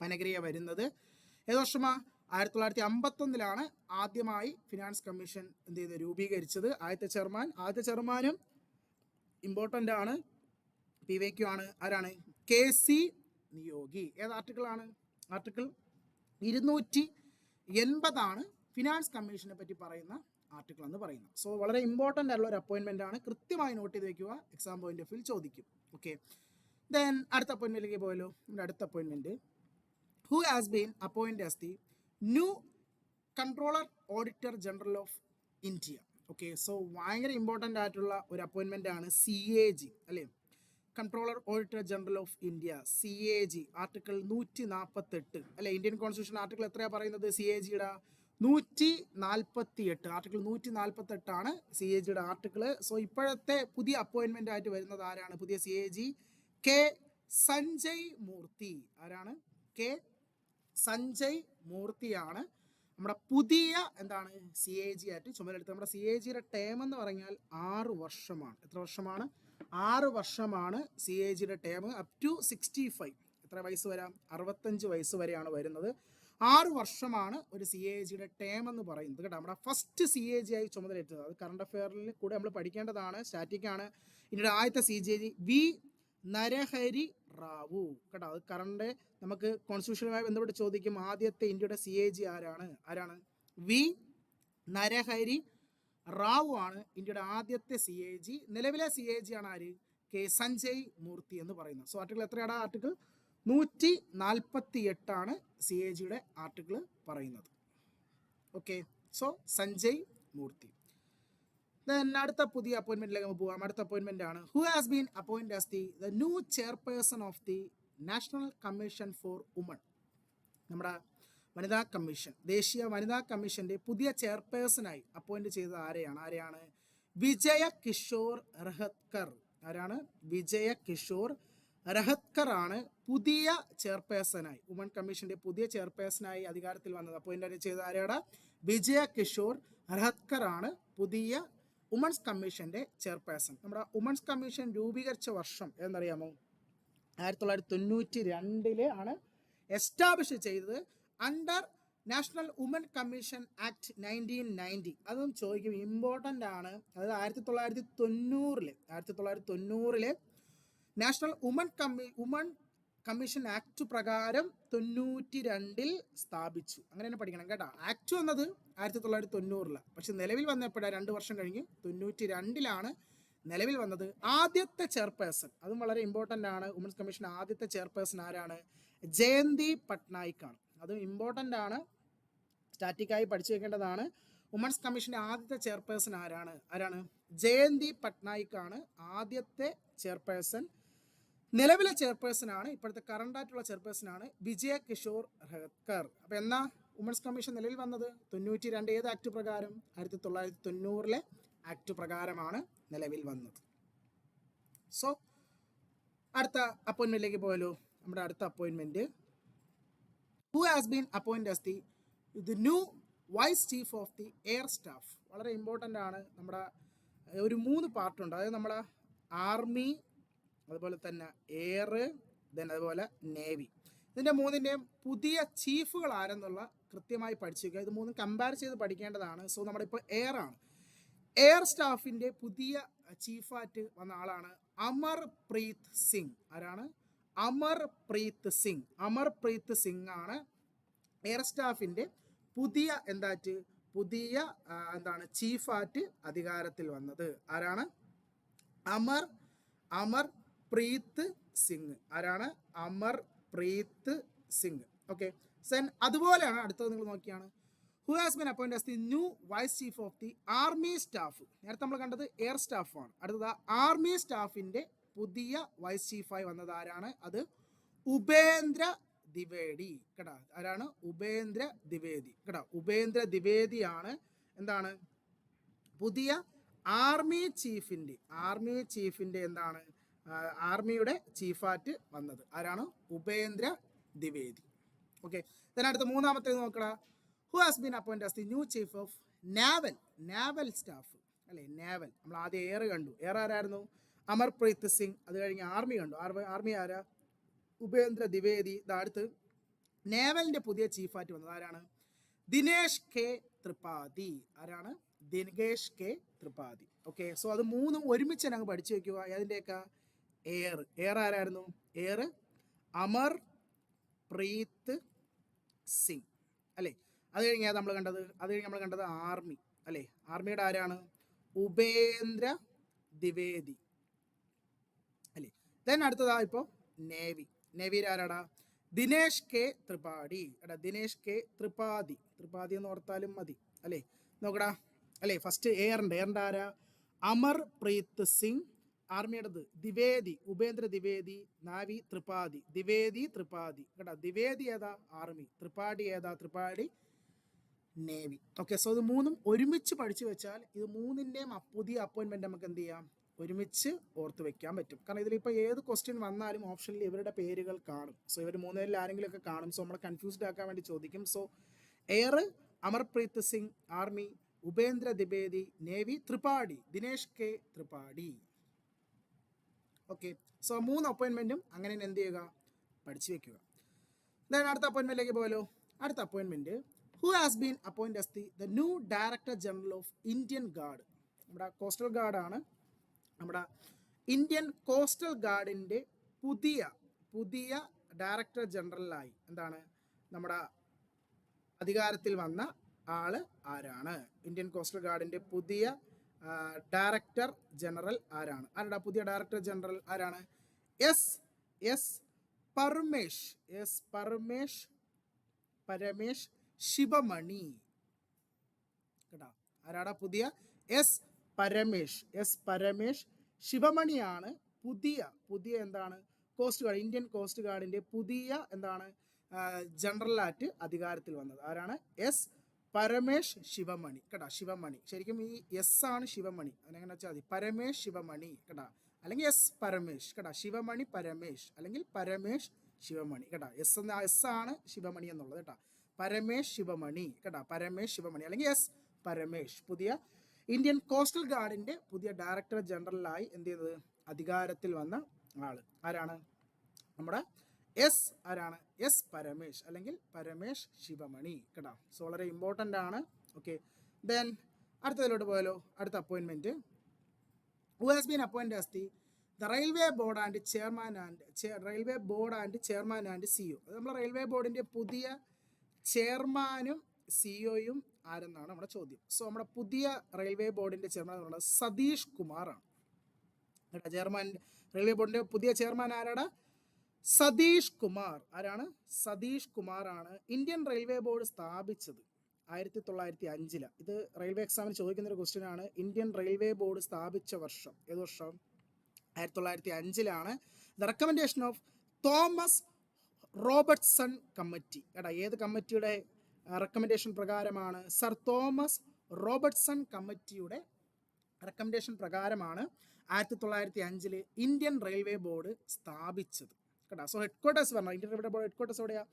പനഗരിയ വരുന്നത്. ഏത് വർഷമാണ്? 1951 ആദ്യമായി ഫിനാൻസ് കമ്മീഷൻ എന്ത് ചെയ്ത് രൂപീകരിച്ചത്. ആദ്യത്തെ ചെയർമാനും ഇമ്പോർട്ടൻ്റ് ആണ്, PVQ ആണ്. ആരാണ്? KC നിയോഗി. ഏത് ആർട്ടിക്കിളാണ്? ആർട്ടിക്കിൾ 80 ഫിനാൻസ് കമ്മീഷനെ പറ്റി പറയുന്ന ആർട്ടിക്കിൾ എന്ന് പറയുന്നത്. സോ വളരെ ഇമ്പോർട്ടൻ്റ് ആയിട്ടുള്ള ഒരു അപ്പോയിൻമെൻ്റ് ആണ്, കൃത്യമായി നോട്ട് ചെയ്ത് വെക്കുക, എക്സാം പോയിന്റ് ഓഫ് വ്യൂ ചോദിക്കും. ഓക്കെ, ദെൻ അടുത്ത അപ്പോയിൻമെൻറ്റിലേക്ക് പോയല്ലോ. നമ്മുടെ അടുത്ത appointment, who has been appoint as the new controller auditor general of India. Okay, so ഭയങ്കര ഇമ്പോർട്ടൻ്റ് ആയിട്ടുള്ള ഒരു അപ്പോയിൻമെൻ്റ് ആണ് CAG അല്ലേ, controller auditor general of India, CAG. Article 148 അല്ലെ, ഇന്ത്യൻ കോൺസ്റ്റിറ്റ്യൂഷൻ ആർട്ടിക്കിൾ എത്രയാണ് പറയുന്നത്? CAGയുടെ 148, ആർട്ടിക്കിൾ 148 ആണ് CAGയുടെ ആർട്ടിക്കിൾ. സോ ഇപ്പോഴത്തെ പുതിയ അപ്പോയിൻമെൻ്റ് ആയിട്ട് വരുന്നത് ആരാണ്? പുതിയ CAG K. സഞ്ജയ് മൂർത്തി. ആരാണ്? K. സഞ്ജയ് മൂർത്തിയാണ് നമ്മുടെ പുതിയ എന്താണ് CAG ആയിട്ട് ചുമതലയെടുത്തത്. നമ്മുടെ CAGയുടെ ടേം എന്ന് പറഞ്ഞാൽ 6 വർഷമാണ്. എത്ര വർഷമാണ്? 6 വർഷമാണ് CAGയുടെ ടേം, അപ് ടു 65. എത്ര വയസ്സ് വരാം? 65 വയസ്സ് വരെയാണ് വരുന്നത്. 6 വർഷമാണ് ഒരു CAGയുടെ ടേം എന്ന് പറയുന്നത് കേട്ടോ. നമ്മുടെ ഫസ്റ്റ് CAG ആയി ചുമതലയേറ്റത്, അത് കറണ്ട് അഫെയറിൽ കൂടെ നമ്മൾ പഠിക്കേണ്ടതാണ്, സ്റ്റാറ്റിക്കാണ്. ഇന്ത്യയുടെ ആദ്യത്തെ CAG V. നരഹരി റാവു കേട്ടോ. അത് കറണ്ട് നമുക്ക് കോൺസ്റ്റിറ്റ്യൂഷനുമായി ബന്ധപ്പെട്ട് ചോദിക്കും. ആദ്യത്തെ ഇന്ത്യയുടെ CAG ആരാണ്? V. നരഹരി റാവു ആണ് ഇന്ത്യയുടെ ആദ്യത്തെ CAG. നിലവിലെ CAG ആണ് ആര്? K. സഞ്ജയ് മൂർത്തി എന്ന് പറയുന്നത്. സോ ആർട്ടിക്കിൾ എത്രയാണ്? ആർട്ടിക്കിൾ 148 ആണ് CAGയുടെ ആർട്ടിക്കിൾ പറയുന്നത്. ഓക്കെ, സോ സഞ്ജയ് മൂർത്തി. ദെൻ അടുത്ത പുതിയ അപ്പോയിൻമെന്റിലേക്ക് നമുക്ക് പോകാം. അടുത്ത അപ്പോയിൻമെന്റ് ആണ്, who has been appointed as the new chairperson of the national commission for woman. നമ്മുടെ വനിതാ കമ്മീഷൻ, ദേശീയ വനിതാ കമ്മീഷന്റെ പുതിയ ചെയർപേഴ്സണായി അപ്പോയിന്റ് ചെയ്തത് ആരെയാണ്? വിജയ കിഷോർ റഹത്കർ. ആരാണ്? വിജയ കിഷോർ റഹത്കർ ആണ് പുതിയ ചെയർപേഴ്സണായി, വുമൺ കമ്മീഷന്റെ പുതിയ ചെയർപേഴ്സണായി അധികാരത്തിൽ വന്നത്. അപ്പോയിന്റ് ചെയ്ത ആരാണ്? വിജയ കിഷോർ റഹത്കർ ആണ് പുതിയ വുമൺസ് കമ്മീഷന്റെ ചെയർപേഴ്സൺ. നമ്മുടെ വുമൺസ് കമ്മീഷൻ രൂപീകരിച്ച വർഷം എന്നറിയാമോ? 1992 ആണ് എസ്റ്റാബ്ലിഷ് ചെയ്തത്, under national woman commission act 1990. അതും ചോദിക്കും, ഇമ്പോർട്ടൻ്റ് ആണ്. അതായത് 1990 നാഷണൽ വുമൺ കമ്മീഷൻ ആക്ട് പ്രകാരം 92 സ്ഥാപിച്ചു. അങ്ങനെ തന്നെ പഠിക്കണം കേട്ടോ. ആക്ട് വന്നത് 1990, പക്ഷെ നിലവിൽ വന്നപ്പോഴാണ് 2 വർഷം കഴിഞ്ഞ് 92 നിലവിൽ വന്നത്. ആദ്യത്തെ ചെയർപേഴ്സൺ, അതും വളരെ ഇമ്പോർട്ടൻ്റ് ആണ്, വുമൻസ് കമ്മീഷൻ ആദ്യത്തെ ചെയർപേഴ്സൺ ആരാണ്? ജയന്തി പട്നായിക് ആണ്. അതും ഇമ്പോർട്ടൻ്റ് ആണ്, സ്റ്റാറ്റിക്കായി പഠിച്ചു വെക്കേണ്ടതാണ്. വുമൻസ് കമ്മീഷൻ്റെ ആദ്യത്തെ ചെയർപേഴ്സൺ ആരാണ്? ജയന്തി പട്നായിക് ആണ് ആദ്യത്തെ ചെയർപേഴ്സൺ. നിലവിലെ ചെയർപേഴ്സൺ ആണ്, ഇപ്പോഴത്തെ കറണ്ട് ആയിട്ടുള്ള ചെയർപേഴ്സൺ ആണ് വിജയ കിഷോർ റഹത്കർ. അപ്പോൾ എന്നാ വുമൻസ് കമ്മീഷൻ നിലവിൽ വന്നത്? 92. ഏത് ആക്ട് പ്രകാരം? 1990 ആക്ട് പ്രകാരമാണ് നിലവിൽ വന്നത്. സോ അടുത്ത അപ്പോയിൻമെന്റിലേക്ക് പോയല്ലോ. നമ്മുടെ അടുത്ത അപ്പോയിൻമെന്റ്, who has been appointed as the new vice chief of the air staff. വളരെ ഇമ്പോർട്ടൻ്റ് ആണ്. നമ്മുടെ ഒരു 3 പാർട്ടുണ്ട്, അതായത് നമ്മുടെ ആർമി, അതുപോലെ തന്നെ എയർ, ദെൻ അതുപോലെ നേവി. ഇതിൻ്റെ 3ൻ്റെയും പുതിയ ചീഫുകൾ ആരെന്നുള്ള കൃത്യമായി പഠിച്ചിരിക്കുക. ഇത് 3 കമ്പയർ ചെയ്ത് പഠിക്കേണ്ടതാണ്. സോ നമ്മുടെ ഇപ്പോൾ എയർ ആണ്. എയർ സ്റ്റാഫിൻ്റെ പുതിയ ചീഫായിട്ട് വന്ന ആളാണ് അമർപ്രീത് സിംഗ്. ആരാണ്? അമർപ്രീത് സിംഗ്. അമർപ്രീത് സിംഗ് ആണ് എയർ സ്റ്റാഫിൻ്റെ പുതിയ ചീഫായിട്ട് അധികാരത്തിൽ വന്നത്. ആരാണ്? അമർപ്രീത് സിംഗ്. ആരാണ്? അമർപ്രീത് സിംഗ്. ഓക്കെ, അതുപോലെയാണ് അടുത്തത്. നിങ്ങൾ നോക്കിയാണ്, who has been appointed as the new vice chief of the army staff. നേരത്തെ നമ്മൾ കണ്ടത് എയർ സ്റ്റാഫാണ്. അടുത്തത് ആർമി സ്റ്റാഫിൻ്റെ പുതിയ വൈസ് ചീഫായി വന്നത് ആരാണ്? അത് ഉപേന്ദ്ര ദ്വിവേദി കേട്ടോ. ആരാണ്? ഉപേന്ദ്ര ദ്വിവേദി കേട്ടോ. ഉപേന്ദ്ര ദ്വിവേദിയാണ് എന്താണ് പുതിയ ആർമി ചീഫിൻ്റെ ആർമിയുടെ ചീഫായിട്ട് വന്നത്. ആരാണ്? ഉപേന്ദ്ര ദ്വിവേദി. ഓക്കെ, അടുത്ത 3ാമത്തേത് നോക്കടാ, who has been appointed as the new chief of naval staff അല്ലേ. നാവൽ നമ്മൾ ആദ്യം എയർ കണ്ടു. എയർ ആരായിരുന്നു? അമർപ്രീത് സിംഗ്. അത് കഴിഞ്ഞ് ആർമി കണ്ടു. ആർമി ആരാ? ഉപേന്ദ്ര ദ്വിവേദി. അടുത്ത് നേവലിൻ്റെ പുതിയ ചീഫായിട്ട് വന്നത് ആരാണ്? ദിനേശ് കെ ത്രിപാഠി. ആരാണ്? Dinesh K Tripathi. Okay, so അത് 3 ഒരുമിച്ച് ഞങ്ങൾ പഠിച്ചു വയ്ക്കുക. അതിൻ്റെയൊക്കെ എയർ ആരായിരുന്നു? എയർ അമർപ്രീത് സിംഗ് അല്ലേ. അത് കഴിഞ്ഞ് നമ്മൾ കണ്ടത് ആർമി അല്ലേ. ആർമിയുടെ ആരാണ്? ഉപേന്ദ്ര ദ്വിവേദി അല്ലേ. ദെൻ അടുത്തതാ ഇപ്പോൾ നേവിയിൽ ആരാടാ? ദിനേശ് കെ ത്രിപാഠി. എടാ ദിനേശ് കെ ത്രിപാഠി എന്ന് ഓർത്താലും മതി അല്ലേ. നോക്കടാ അല്ലേ. ഫസ്റ്റ് എയറിൻ്റെ ആരാ? അമർപ്രീത് സിംഗ്. ആർമിയുടേത് ഉപേന്ദ്ര ദ്വിവേദി. നാവി ത്രിപാഠി, ത്രിപാഠി കേട്ടോ. ദ്വിവേദി ഏതാ? ആർമി. ത്രിപാഠി ഏതാ? ത്രിപാഠി നേവി. ഓക്കെ, സോ ഇത് മൂന്നും ഒരുമിച്ച് പഠിച്ചു വെച്ചാൽ ഇത് മൂന്നിൻ്റെയും പുതിയ അപ്പോയിൻമെൻറ്റ് നമുക്ക് എന്ത് ചെയ്യാം? ഒരുമിച്ച് ഓർത്ത് വെക്കാൻ പറ്റും. കാരണം ഇതിലിപ്പോൾ ഏത് ക്വസ്റ്റ്യൻ വന്നാലും ഓപ്ഷനിൽ ഇവരുടെ പേരുകൾ കാണും. സോ ഇവർ മൂന്നിൽ ആരെങ്കിലുമൊക്കെ കാണും. സോ നമ്മളെ കൺഫ്യൂസ്ഡ് ആക്കാൻ വേണ്ടി ചോദിക്കും. So air Amarpreet Singh, army Upendra Dwivedi, navy Tripathi, Dinesh K Tripathi. Okay, so 3 അപ്പോയിൻമെൻറ്റും അങ്ങനെ എന്ത് ചെയ്യുക? പഠിച്ചു വെക്കുക. ദെൻ അടുത്ത അപ്പോയിൻമെൻറ്റിലേക്ക് പോയാലോ. അടുത്ത appointment, who has been appoint as the new director general of Indian guard. നമ്മുടെ കോസ്റ്റൽ ഗാർഡാണ്. നമ്മുടെ ഇന്ത്യൻ കോസ്റ്റൽ ഗാർഡിൻ്റെ പുതിയ ഡയറക്ടർ ജനറലായി എന്താണ് നമ്മുടെ അധികാരത്തിൽ വന്ന ആള് ആരാണ്? ഇന്ത്യൻ കോസ്റ്റൽ ഗാർഡിൻ്റെ പുതിയ ഡയറക്ടർ ജനറൽ ആരാണ്? ആരുടെ പുതിയ ഡയറക്ടർ ജനറൽ ആരാണ്? എസ് പരമേശ് ശിവമണി കേട്ടോ. ആരാടാ പുതിയ? എസ് പരമേശ് ശിവമണിയാണ് പുതിയ എന്താണ് കോസ്റ്റ് ഗാർഡ്, ഇന്ത്യൻ കോസ്റ്റ് ഗാർഡിൻ്റെ പുതിയ എന്താണ് ജനറലായിട്ട് അധികാരത്തിൽ വന്നത്. ആരാണ്? എസ് പരമേശ് ശിവമണി കേട്ടോ. ശിവമണി ശരിക്കും ഈ എസ് ആണ് ശിവമണി, അതിനെങ്ങനെ വെച്ചാൽ മതി. പരമേശ് ശിവമണി കേട്ടോ, അല്ലെങ്കിൽ എസ് പരമേശ് കേട്ടോ. ശിവമണി പരമേശ് അല്ലെങ്കിൽ പരമേശ് ശിവമണി കേട്ടോ. എസ് ആണ് ശിവമണി എന്നുള്ളത് കേട്ടോ. പരമേശ് ശിവമണി കേട്ടോ. പരമേശ് ശിവമണി അല്ലെങ്കിൽ എസ് പരമേശ് പുതിയ ഇന്ത്യൻ കോസ്റ്റൽ ഗാർഡിൻ്റെ പുതിയ ഡയറക്ടർ ജനറലായി എന്ത് ചെയ്തത്? അധികാരത്തിൽ വന്ന ആള് ആരാണ്? നമ്മുടെ ആരാണ്? എസ് പരമേശ് അല്ലെങ്കിൽ പരമേശ് ശിവമണി കേട്ടോ. സോ വളരെ ഇമ്പോർട്ടൻ്റ് ആണ്. ഓക്കെ, ദെൻ അടുത്തതിലോട്ട് പോയാലോ. അടുത്ത appointment, who has been appoint as the railway board and chairman and CEO. അത് നമ്മുടെ റെയിൽവേ ബോർഡിൻ്റെ പുതിയ ചെയർമാനും സിഇഒയും ആരെന്നാണ് നമ്മുടെ ചോദ്യം. സോ നമ്മുടെ പുതിയ റെയിൽവേ ബോർഡിൻ്റെ ചെയർമാൻ എന്ന് പറയുന്നത് സതീഷ് കുമാറാണ് കേട്ടോ. റെയിൽവേ ബോർഡിൻ്റെ പുതിയ ചെയർമാൻ ആരാടാ? സതീഷ് കുമാർ. ആരാണ്? സതീഷ് കുമാറാണ് ഇന്ത്യൻ റെയിൽവേ ബോർഡ് സ്ഥാപിച്ചത് 1905. ഇത് റെയിൽവേ എക്സാമിന് ചോദിക്കുന്നൊരു ക്വസ്റ്റ്യൻ ആണ്. ഇന്ത്യൻ റെയിൽവേ ബോർഡ് സ്ഥാപിച്ച വർഷം ഏത് വർഷം? 1905. The recommendation of Thomas Robertson committee കേട്ടോ. ഏത് കമ്മിറ്റിയുടെ റെക്കമെൻഡേഷൻ പ്രകാരമാണ്? സർ തോമസ് റോബർട്ട്സൺ കമ്മിറ്റിയുടെ റെക്കമെൻഡേഷൻ പ്രകാരമാണ് 1905 ഇന്ത്യൻ റെയിൽവേ ബോർഡ് സ്ഥാപിച്ചത് കേട്ടോ. സോ ഹെഡ് ക്വാർട്ടേഴ്സ് പറഞ്ഞാൽ Indian railway board head quarters എവിടെയാണ്?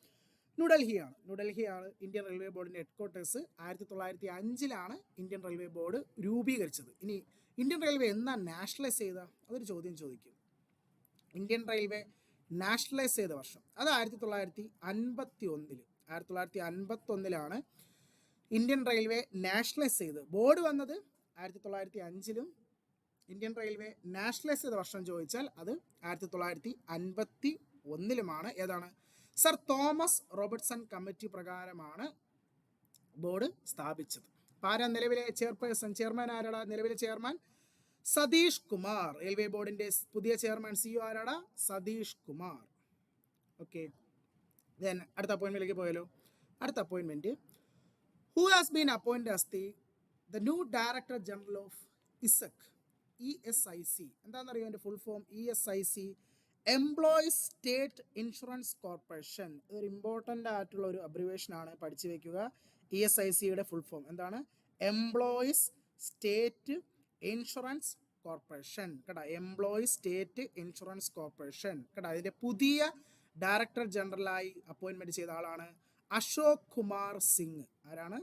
ന്യൂഡൽഹിയാണ് ഇന്ത്യൻ റെയിൽവേ ബോർഡിൻ്റെ head quarters. 1905 Indian railway board രൂപീകരിച്ചത്. ഇനി ഇന്ത്യൻ റെയിൽവേ എന്നാ നാഷണലൈസ് ചെയ്ത? അതൊരു ചോദ്യം ചോദിക്കും. ഇന്ത്യൻ റെയിൽവേ നാഷണലൈസ് ചെയ്ത വർഷം അത് 1951. 1951 ഇന്ത്യൻ റെയിൽവേ നാഷണലൈസ് ചെയ്ത്. ബോർഡ് വന്നത് 1905. ഇന്ത്യൻ റെയിൽവേ നാഷണലൈസ് ചെയ്ത വർഷം ചോദിച്ചാൽ അത് 1951. ഏതാണ്? സർ തോമസ് റോബർട്ട്സൺ കമ്മിറ്റി പ്രകാരമാണ് ബോർഡ് സ്ഥാപിച്ചത്. ആരാ നിലവിലെ ചെയർമാൻ ആരാടാ? നിലവിലെ ചെയർമാൻ സതീഷ് കുമാർ. റെയിൽവേ ബോർഡിൻ്റെ പുതിയ ചെയർമാൻ സിഇഒ ആരാടാ? സതീഷ് കുമാർ. ഓക്കെ, ദെൻ അടുത്ത അപ്പോയിൻമെൻറ്റിലേക്ക് പോയാലോ. അടുത്ത appointment, who has been appointed as the new director general of ESIC. ESIC എന്താണെന്നറിയോ? എൻ്റെ full form ESIC, Employees State Insurance Corporation. ഇതൊരു ഇമ്പോർട്ടൻ്റ് ആയിട്ടുള്ള ഒരു അബ്രിവേഷൻ ആണ്, പഠിച്ചു വയ്ക്കുക. ESICയുടെ ഫുൾ ഫോം എന്താണ്? എംപ്ലോയീസ് സ്റ്റേറ്റ് ഇൻഷുറൻസ് കോർപ്പറേഷൻ കേട്ടോ. എംപ്ലോയീസ് സ്റ്റേറ്റ് ഇൻഷുറൻസ് കോർപ്പറേഷൻ കേട്ടോ. അതിൻ്റെ പുതിയ ഡയറക്ടർ ജനറലായി അപ്പോയിൻമെൻറ്റ് ചെയ്ത ആളാണ് അശോക് കുമാർ സിംഗ്. ആരാണ്?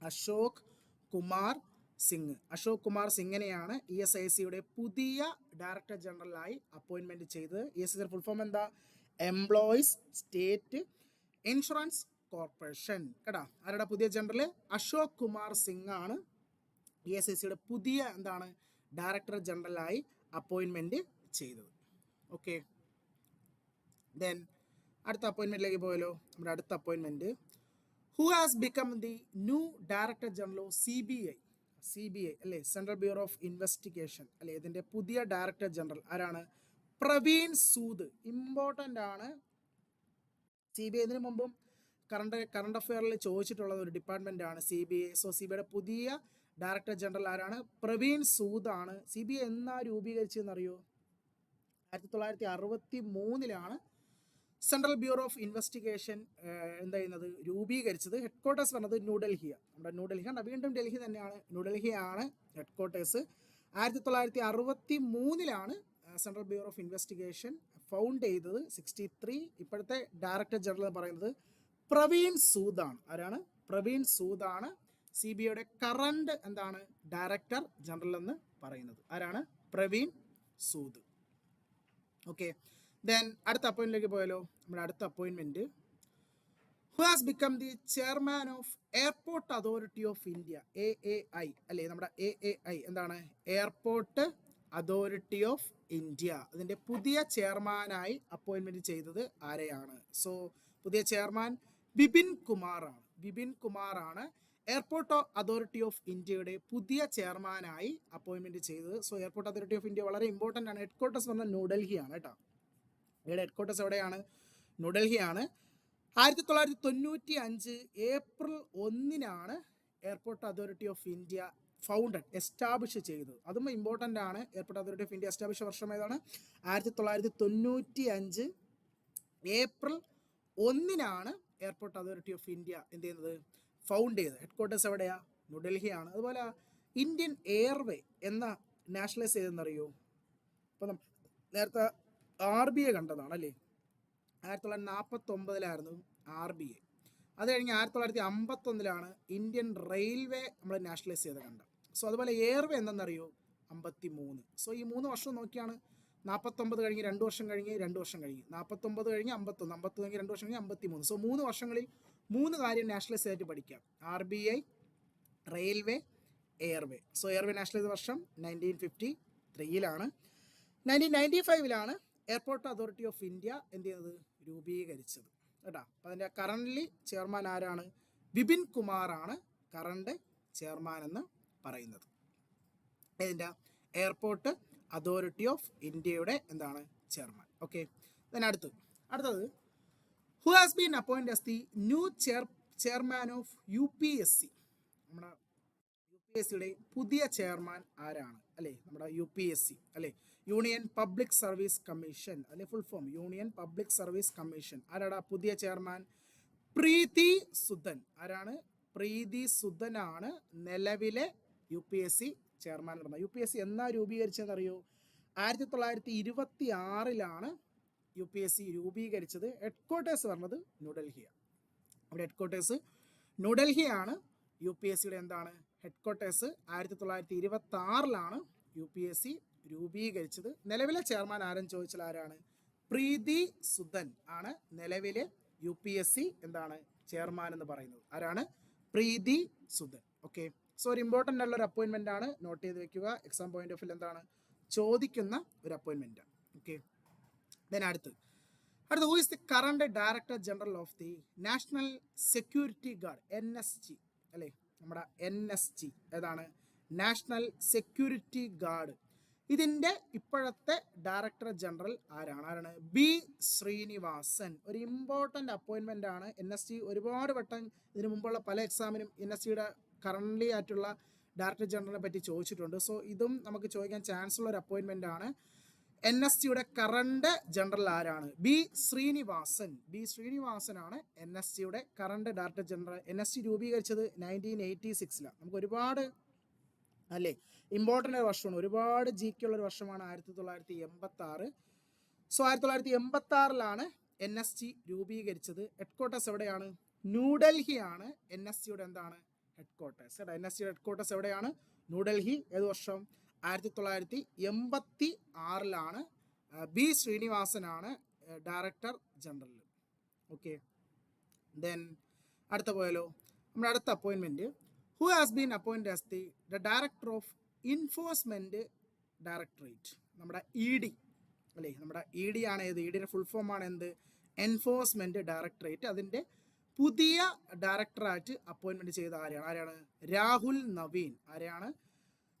അശോക് കുമാർ സിംഗിനെയാണ് ESICയുടെ പുതിയ ഡയറക്ടർ ജനറലായി അപ്പോയിൻമെൻറ്റ് ചെയ്തത്. ESIC ഫുൾ ഫോം എന്താ? എംപ്ലോയീസ് സ്റ്റേറ്റ് ഇൻഷുറൻസ് കോർപ്പറേഷൻ കേട്ടോ. ആരുടെ പുതിയ ജനറൽ? അശോക് കുമാർ സിംഗ് ആണ് ESICയുടെ പുതിയ എന്താണ് ഡയറക്ടർ ജനറലായി അപ്പോയിൻമെൻറ്റ് ചെയ്തത്. ഓക്കെ, ദെൻ അടുത്ത അപ്പോയിൻമെൻറ്റിലേക്ക് പോയല്ലോ. നമ്മുടെ അടുത്ത appointment, who has become the new director general of C B I അല്ലേ, സെൻട്രൽ ബ്യൂറോ ഓഫ് ഇൻവെസ്റ്റിഗേഷൻ അല്ലേ, ഇതിൻ്റെ പുതിയ ഡയറക്ടർ ജനറൽ ആരാണ്? പ്രവീൺ സൂദ്. ഇമ്പോർട്ടൻ്റ് ആണ്. സി ബി ഐ ഇതിനു മുമ്പും കറണ്ട് അഫെയറിൽ ചോദിച്ചിട്ടുള്ള ഒരു ഡിപ്പാർട്ട്മെൻ്റ് ആണ് C B I. So C B ഐയുടെ പുതിയ ഡയറക്ടർ ജനറൽ ആരാണ്? പ്രവീൺ സൂദ് ആണ്. സി ബി ഐ എന്നാ രൂപീകരിച്ചതെന്നറിയോ? 1963 സെൻട്രൽ ബ്യൂറോ ഓഫ് ഇൻവെസ്റ്റിഗേഷൻ എന്താ ചെയ്യുന്നത്, രൂപീകരിച്ചത്. ഹെഡ് ക്വാർട്ടേഴ്സ് പറഞ്ഞത് ന്യൂഡൽഹിയാണ്. നമ്മുടെ ന്യൂഡൽഹി കണ്ട, വീണ്ടും ഡൽഹി തന്നെയാണ്, ന്യൂഡൽഹിയാണ് headquarters. 1963 Central Bureau of Investigation found ചെയ്തത്. 63 ഇപ്പോഴത്തെ ഡയറക്ടർ ജനറൽ എന്ന് പറയുന്നത് പ്രവീൺ സൂദാണ്. ആരാണ്? പ്രവീൺ സൂദാണ് സി ബി ഐയുടെ കറണ്ട് എന്താണ് ഡയറക്ടർ ജനറൽ എന്ന് പറയുന്നത്. ആരാണ്? പ്രവീൺ സൂദ്. ഓക്കെ, ദെൻ അടുത്ത അപ്പോയിൻമെന്റിലേക്ക് പോയാലോ. നമ്മുടെ അടുത്ത അപ്പോയിൻമെന്റ്, who has become the chairman of Airport Authority of India, AAI അല്ലേ, നമ്മുടെ AAI എന്താണ്? Airport Authority of India. അതിൻ്റെ പുതിയ ചെയർമാനായി അപ്പോയിൻമെന്റ് ചെയ്തത് ആരെയാണ്? സോ പുതിയ ചെയർമാൻ ബിപിൻ കുമാറാണ്. ബിപിൻ കുമാറാണ് എയർപോർട്ട് അതോറിറ്റി ഓഫ് ഇന്ത്യയുടെ പുതിയ ചെയർമാനായി അപ്പോയിൻമെന്റ് ചെയ്തത്. So airport Authority of India വളരെ ഇമ്പോർട്ടൻ്റ് ആണ്. ഹെഡ് ക്വാർട്ടേഴ്സ് പറഞ്ഞാൽ ന്യൂഡൽഹിയാണ് കേട്ടോ. ഇവിടെ ഹെഡ് ക്വാർട്ടേഴ്സ് എവിടെയാണ്? ന്യൂഡൽഹിയാണ്. 1995 April 1 airport Authority of India establish ചെയ്തത്. അതും ഇമ്പോർട്ടൻ്റ് ആണ്. Airport Authority of India establish വർഷം ഏതാണ്? 1995 April 1 airport Authority of India എന്ത് ചെയ്യുന്നത്, ഫൗണ്ട് ചെയ്തത്. ഹെഡ് ക്വാർട്ടേഴ്സ് എവിടെയാ? ന്യൂഡൽഹിയാണ്. അതുപോലെ ഇന്ത്യൻ എയർവേ എന്ന നാഷണലൈസ് ചെയ്തെന്നറിയോ? ഇപ്പം നേരത്തെ RBI കണ്ടതാണ് അല്ലേ. 1949 RBI. അത് കഴിഞ്ഞ് 1951 ഇന്ത്യൻ റെയിൽവേ നമ്മൾ നാഷണലൈസ് ചെയ്ത് കണ്ട. സോ അതുപോലെ എയർവേ എന്തെന്നറിയോ? 53. സോ ഈ 3 വർഷം നോക്കിയാണ് 49 കഴിഞ്ഞ് 2 വർഷം കഴിഞ്ഞ് 2 വർഷം കഴിഞ്ഞ് 49 കഴിഞ്ഞ് 51, 50 കഴിഞ്ഞ് 2 വർഷം കഴിഞ്ഞ് 53. സോ 3 വർഷങ്ങളിൽ 3 കാര്യം നാഷണലൈസ് ആയിട്ട് പഠിക്കാം. RBI, railway, airway. So airway nationalise ചെയ്ത വർഷം 1953. 1995 എയർപോർട്ട് അതോറിറ്റി ഓഫ് ഇന്ത്യ എന്ത് ചെയ്യുന്നത്, രൂപീകരിച്ചത് കേട്ടോ. അപ്പോൾ അതിൻ്റെ കറൻ്റ്ലി ചെയർമാൻ ആരാണ്? ബിപിൻ കുമാറാണ് കറണ്ട് ചെയർമാൻ എന്ന് പറയുന്നത്. ഇതിൻ്റെ എയർപോർട്ട് അതോറിറ്റി ഓഫ് ഇന്ത്യയുടെ എന്താണ് ചെയർമാൻ. ഓക്കെ, അടുത്തത് who has been appointed as the new chairman of UPSC. നമ്മുടെ UPSCയുടെ പുതിയ ചെയർമാൻ ആരാണ് അല്ലേ? നമ്മുടെ UPSC അല്ലേ, യൂണിയൻ പബ്ലിക് സർവീസ് കമ്മീഷൻ അല്ലെ, full form union public service commission. ആരാടാ പുതിയ ചെയർമാൻ? പ്രീതി സുദൻ. ആരാണ്? പ്രീതി സുദനാണ് നിലവിലെ UPSC ചെയർമാൻ എന്ന് പറഞ്ഞത്. UPSC എന്നാ രൂപീകരിച്ചതെന്നറിയോ? 1926 UPSC രൂപീകരിച്ചത്. ഹെഡ് ക്വാർട്ടേഴ്സ് പറഞ്ഞത് ന്യൂഡൽഹിയാണ്. അവിടെ ഹെഡ് ക്വാർട്ടേഴ്സ് ന്യൂഡൽഹിയാണ്. UPSCയുടെ എന്താണ് ഹെഡ് ക്വാർട്ടേഴ്സ്. 1926 UPSC രൂപീകരിച്ചത്. നിലവിലെ ചെയർമാൻ ആരെന്ന് ചോദിച്ചാൽ ആരാണ്? പ്രീതി സുദൻ ആണ് നിലവിലെ UPSC എന്താണ് ചെയർമാൻ എന്ന് പറയുന്നത്. ആരാണ്? പ്രീതി സുദൻ. ഓക്കെ, സോ ഒരു ഇമ്പോർട്ടൻ്റ് ഉള്ള ഒരു അപ്പോയിൻമെൻ്റ് ആണ്, നോട്ട് ചെയ്ത് വെക്കുക. എക്സാം പോയിന്റ് ഓഫ് വ്യൂ എന്താണ് ചോദിക്കുന്ന ഒരു അപ്പോയിൻമെൻ്റ് ആണ്. ഓക്കെ, ദെൻ അടുത്ത് who is the current director general of the national security guard, NSG അല്ലേ, നമ്മുടെ NSG ഏതാണ്? National security guard. ഇതിൻ്റെ ഇപ്പോഴത്തെ ഡയറക്ടർ ജനറൽ ആരാണ്? B. ശ്രീനിവാസൻ. ഒരു ഇമ്പോർട്ടൻ്റ് അപ്പോയിൻമെൻ്റ് ആണ്. NSG ഒരുപാട് വട്ടം ഇതിനു മുമ്പുള്ള പല എക്സാമിനും NSGയുടെ കറൻ്റ്ലി ആയിട്ടുള്ള ഡയറക്ടർ ജനറലിനെ പറ്റി ചോദിച്ചിട്ടുണ്ട്. സോ ഇതും നമുക്ക് ചോദിക്കാൻ ചാൻസ് ഉള്ള ഒരു അപ്പോയിൻമെൻ്റ് ആണ്. NSGയുടെ കറണ്ട് ജനറൽ ആരാണ്? B. ശ്രീനിവാസൻ. B. ശ്രീനിവാസനാണ് NSGയുടെ കറണ്ട് ഡയറക്ടർ ജനറൽ. NSG രൂപീകരിച്ചത് 1986. നമുക്ക് ഒരുപാട് അല്ലേ ഇമ്പോർട്ടൻ്റ് വർഷമാണ്, ഒരുപാട് GK ഉള്ളൊരു വർഷമാണ് 1986. സോ 1986 NSG രൂപീകരിച്ചത്. ഹെഡ് ക്വാർട്ടേഴ്സ് എവിടെയാണ്? ന്യൂഡൽഹിയാണ് NSGയുടെ എന്താണ് ഹെഡ് ക്വാർട്ടേഴ്സ്. NSGയുടെ ഹെഡ് ക്വാർട്ടേഴ്സ് എവിടെയാണ്? ന്യൂഡൽഹി. ഏത് വർഷം? 1986 B. ശ്രീനിവാസനാണ് ഡയറക്ടർ ജനറൽ. ഓക്കെ, ദെൻ അടുത്ത പോയാലോ. നമ്മുടെ അടുത്ത appointment, who has been appointed as the director of enforcement directorate. നമ്മുടെ ED അല്ലേ, നമ്മുടെ ED ആണ്. ഏത്? EDയുടെ ഫുൾ ഫോം ആണ് എന്ത്? Enforcement directorate. അതിൻ്റെ പുതിയ ഡയറക്ടറായിട്ട് അപ്പോയിൻമെൻറ്റ് ചെയ്ത ആരാണ് രാഹുൽ നവീൻ.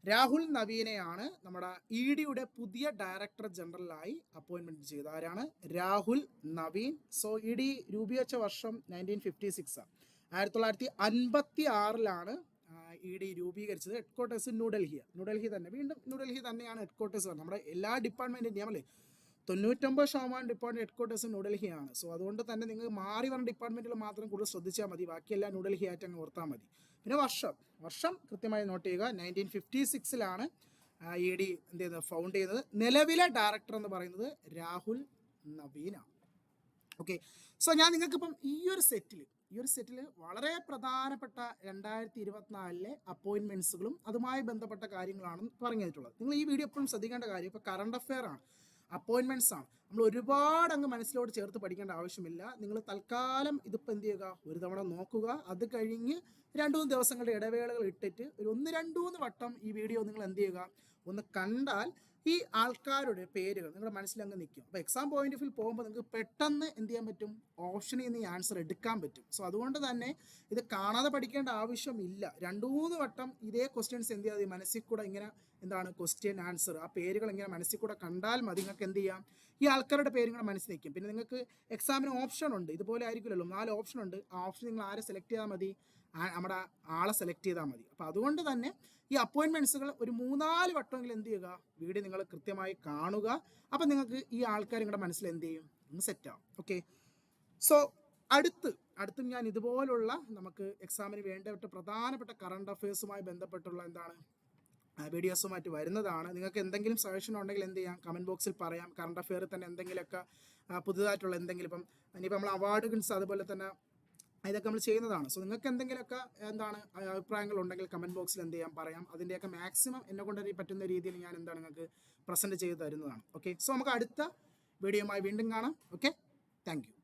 രാഹുൽ നവീനെയാണ് നമ്മുടെ ഇ ഡിയുടെ പുതിയ ഡയറക്ടർ ജനറലായി അപ്പോയിൻമെൻറ്റ് ചെയ്ത Rahul Naveen. So E D രൂപീകരിച്ച വർഷം 1956 1956 ഇ ഡി രൂപീകരിച്ചത്. ഹെഡ് ക്വാർട്ടേഴ്സ് ന്യൂഡൽഹി തന്നെ. വീണ്ടും ന്യൂഡൽഹി തന്നെയാണ് ഹെഡ് ക്വാർട്ടേഴ്സ്. നമ്മുടെ എല്ലാ ഡിപ്പാർട്ട്മെൻറ്റിൻ്റെയും അല്ലേ 99% ഡിപ്പാർട്ട്മെൻറ്റ് ഹെഡ് ക്വാർട്ടേഴ്സ് ന്യൂഡൽഹിയാണ്. സോ അതുകൊണ്ട് തന്നെ നിങ്ങൾ മാറി വന്ന ഡിപ്പാർട്ട്മെൻറ്റുകൾ മാത്രം കൂടുതൽ ശ്രദ്ധിച്ചാൽ മതി, ബാക്കിയെല്ലാം ന്യൂഡൽഹി ആയിട്ട് അങ്ങ് ഓർത്താൽ മതി. പിന്നെ വർഷം കൃത്യമായി നോട്ട് ചെയ്യുക. 1956 ഇ ഡി എന്ത് ചെയ്യുന്നത്, ഫൗണ്ട് ചെയ്തത്. നിലവിലെ ഡയറക്ടർ എന്ന് പറയുന്നത് രാഹുൽ നവീനാണ്. ഓക്കെ, സോ ഞാൻ നിങ്ങൾക്കിപ്പം ഈ ഒരു സെറ്റിൽ വളരെ പ്രധാനപ്പെട്ട 2024 അപ്പോയിൻമെൻറ്റ്സുകളും അതുമായി ബന്ധപ്പെട്ട കാര്യങ്ങളാണ് പറഞ്ഞിട്ടുള്ളത്. നിങ്ങൾ ഈ വീഡിയോ എപ്പോഴും ശ്രദ്ധിക്കേണ്ട കാര്യം ഇപ്പോൾ കറണ്ട് അഫെയർ ആണ്, അപ്പോയിൻമെൻറ്റ്സ് ആണ്. നമ്മൾ ഒരുപാട് അങ്ങ് മനസ്സിലോട്ട് ചേർത്ത് പഠിക്കേണ്ട ആവശ്യമില്ല. നിങ്ങൾ തൽക്കാലം ഇതിപ്പോൾ എന്ത് ചെയ്യുക, ഒരു തവണ നോക്കുക. അത് കഴിഞ്ഞ് 2-3 ദിവസങ്ങളുടെ ഇടവേളകൾ ഇട്ടിട്ട് ഒരു 1-2 വട്ടം ഈ വീഡിയോ നിങ്ങൾ എന്ത് ചെയ്യുക, ഒന്ന് കണ്ടാൽ ഈ ആൾക്കാരുടെ പേരുകൾ നിങ്ങളുടെ മനസ്സിലങ്ങ് നിൽക്കും. അപ്പോൾ എക്സാം പോയിന്റ് ഓഫ് വ്യൂ പോകുമ്പോൾ നിങ്ങൾക്ക് പെട്ടെന്ന് എന്ത് ചെയ്യാൻ പറ്റും, ഓപ്ഷനിൽ നിന്ന് ഈ ആൻസർ എടുക്കാൻ പറ്റും. സോ അതുകൊണ്ട് തന്നെ ഇത് കാണാതെ പഠിക്കേണ്ട ആവശ്യമില്ല. 2-3 വട്ടം ഇതേ ക്വസ്റ്റ്യൻസ് എന്ത് ചെയ്യാതെ മനസ്സിൽ കൂടെ ഇങ്ങനെ എന്താണ് ക്വസ്റ്റ്യൻ ആൻസർ ആ പേരുകൾ ഇങ്ങനെ മനസ്സിൽ കൂടെ കണ്ടാൽ മതി. നിങ്ങൾക്ക് എന്ത് ചെയ്യാം, ഈ ആൾക്കാരുടെ പേരുകൾ മനസ്സിൽ നിൽക്കും. പിന്നെ നിങ്ങൾക്ക് എക്സാമിന് ഓപ്ഷൻ ഉണ്ട്, ഇതുപോലെ ആയിരിക്കില്ലല്ലോ, 4 ഓപ്ഷൻ ഉണ്ട്. ആ ഓപ്ഷൻ നിങ്ങൾ ആരെ സെലക്ട് ചെയ്താൽ മതി, നമ്മുടെ ആളെ സെലക്ട് ചെയ്താൽ മതി. അപ്പോൾ അതുകൊണ്ട് തന്നെ ഈ അപ്പോയിൻമെൻറ്റ്സുകൾ ഒരു 3-4 വട്ടമെങ്കിലും എന്ത് ചെയ്യുക, വീഡിയോ നിങ്ങൾ കൃത്യമായി കാണുക. അപ്പം നിങ്ങൾക്ക് ഈ ആൾക്കാർ നിങ്ങളുടെ മനസ്സിൽ എന്ത് ചെയ്യും, ഒന്ന് സെറ്റാവും. ഓക്കെ, സോ അടുത്തും ഞാൻ ഇതുപോലുള്ള നമുക്ക് എക്സാമിന് വേണ്ടപ്പെട്ട പ്രധാനപ്പെട്ട കറണ്ട് അഫയേഴ്സുമായി ബന്ധപ്പെട്ടുള്ള വീഡിയോസുമായിട്ട് വരുന്നതാണ്. നിങ്ങൾക്ക് എന്തെങ്കിലും സജഷൻ ഉണ്ടെങ്കിൽ എന്ത് ചെയ്യാം, കമൻറ്റ് ബോക്സിൽ പറയാം. കറണ്ട് അഫെയർ തന്നെ എന്തെങ്കിലുമൊക്കെ പുതുതായിട്ടുള്ള ഇനിയിപ്പോൾ നമ്മൾ അവാർഡുകൾസ് അതുപോലെ തന്നെ ഇതൊക്കെ നമ്മൾ ചെയ്യുന്നതാണ്. സോ നിങ്ങൾക്ക് എന്തെങ്കിലുമൊക്കെ അഭിപ്രായങ്ങൾ ഉണ്ടെങ്കിൽ കമൻറ്റ് ബോക്സിൽ എന്ത് ചെയ്യാം, പറയാം. അതിൻ്റെയൊക്കെ മാക്സിമം എന്നെ കൊണ്ട് പറ്റുന്ന രീതിയിൽ ഞാൻ നിങ്ങൾക്ക് പ്രസൻറ്റ് ചെയ്ത് തരുന്നതാണ്. ഓക്കെ, സോ നമുക്ക് അടുത്ത വീഡിയോയുമായി വീണ്ടും കാണാം. Okay, thank you.